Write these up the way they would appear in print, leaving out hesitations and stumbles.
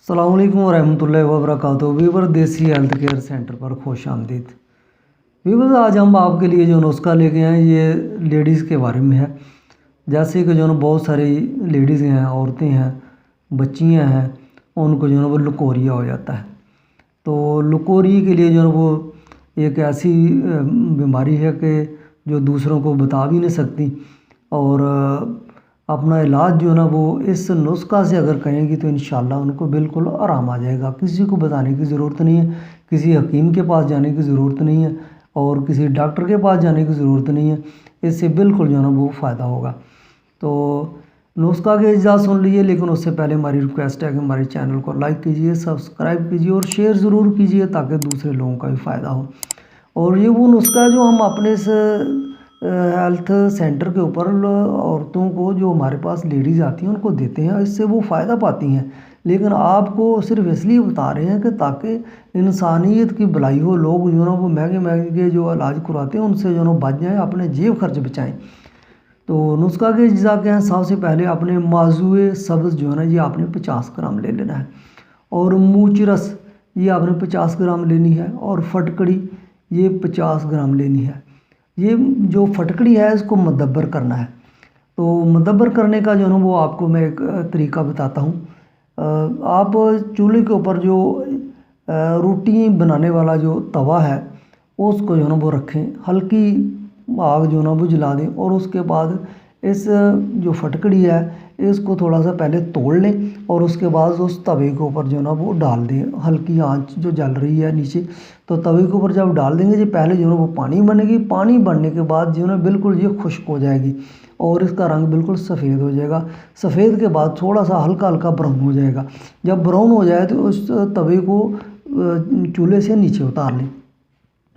अस्सलाम वालेकुम रहमतुल्लाहि व बरकातहू। वीवर देसी हेल्थ केयर सेंटर पर खुश आमदीद। वीवर आज हम आपके लिए जो नुस्खा लेके आए ये लेडीज़ के बारे में है। जैसे कि जो बहुत सारी लेडीज़ हैं, औरतें हैं, बच्चियां हैं, उनको जो वो लकोरिया हो जाता है। तो लकोरी के लिए जो वो एक ऐसी बीमारी है कि जो दूसरों को बता भी नहीं सकती, और अपना इलाज जो ना वो इस नुस्खा से अगर करेंगी तो इंशाल्लाह उनको बिल्कुल आराम आ जाएगा। किसी को बताने की ज़रूरत नहीं है, किसी हकीम के पास जाने की ज़रूरत नहीं है, और किसी डॉक्टर के पास जाने की ज़रूरत नहीं है। इससे बिल्कुल जो ना वो फ़ायदा होगा। तो नुस्खा के इजाज़त सुन लीजिए, लेकिन उससे पहले हमारी रिक्वेस्ट है कि हमारे चैनल को लाइक कीजिए, सब्सक्राइब कीजिए और शेयर ज़रूर कीजिए ताकि दूसरे लोगों का भी फ़ायदा हो। और ये वो नुस्खा है जो हम अपने इस हेल्थ सेंटर के ऊपर औरतों को, जो हमारे पास लेडीज़ आती हैं, उनको देते हैं, इससे वो फ़ायदा पाती हैं। लेकिन आपको सिर्फ इसलिए बता रहे हैं कि ताकि इंसानियत की भलाई हो। लोग जो ना वो महंगे महंगे जो इलाज करवाते हैं उनसे जो ना बच जाएँ, अपने जेब खर्च बचाएँ। तो नुस्खा के अज्जा क्या हैं? सबसे पहले आपने माजुए सब्ज़ जो है ना ये आपने 50 ग्राम ले लेना है, और मूचरस ये आपने 50 ग्राम लेनी है, और फटकड़ी ये 50 ग्राम लेनी है। ये जो फटकड़ी है इसको मदब्बर करना है। तो मदब्बर करने का जो ना वो आपको मैं एक तरीका बताता हूँ। आप चूल्हे के ऊपर जो रोटी बनाने वाला जो तवा है उसको जो ना वो रखें, हल्की आग जो ना वो जला दें, और उसके बाद इस जो फटकड़ी है इसको थोड़ा सा पहले तोड़ लें, और उसके बाद उस तवे के ऊपर जो ना वो डाल दें। हल्की आंच जो जल रही है नीचे, तो तवे के ऊपर जब डाल देंगे, जो पहले जो ना वो पानी बनेगी, पानी बनने के बाद जो ना बिल्कुल ये खुश्क हो जाएगी और इसका रंग बिल्कुल सफ़ेद हो जाएगा। सफ़ेद के बाद थोड़ा सा हल्का हल्का ब्राउन हो जाएगा। जब ब्राउन हो जाए तो उस तवे को चूल्हे से नीचे उतार लें,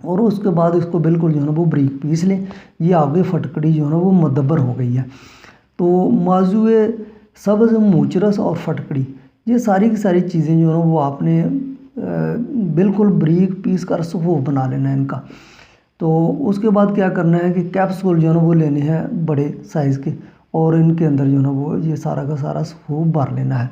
और उसके बाद इसको बिल्कुल जो है ना वो बारीक पीस लें। ये आपकी फटकड़ी जो है ना वो मदब्बर हो गई है। तो माजुए सब्ज़, मूचरस और फटकड़ी, ये सारी की सारी चीज़ें जो है ना वो आपने बिल्कुल बारीक पीस कर सफ़ूफ बना लेना है इनका। तो उसके बाद क्या करना है कि कैप्सूल जो है ना वो लेने हैं बड़े साइज़ के, और इनके अंदर जो है ना वो ये सारा का सारा सफ़ूफ भर लेना है।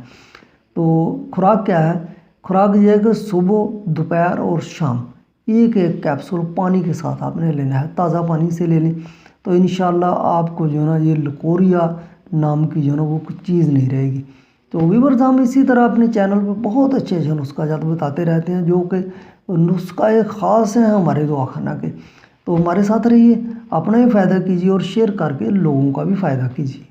तो खुराक क्या है? खुराक ये है कि सुबह, दोपहर और शाम एक एक कैप्सूल पानी के साथ आपने लेना है। ताज़ा पानी से ले लें तो इंशाल्लाह आपको जो है ना ये लकोरिया नाम की जो है ना वो कुछ चीज़ नहीं रहेगी। तो व्यूअर्स, हम इसी तरह अपने चैनल पे बहुत अच्छे अच्छे नुस्खा जात बताते रहते हैं, जो कि नुस्खा एक ख़ास हैं हमारे दवाखाना के। तो हमारे साथ रहिए, अपना भी फ़ायदा कीजिए और शेयर करके लोगों का भी फ़ायदा कीजिए।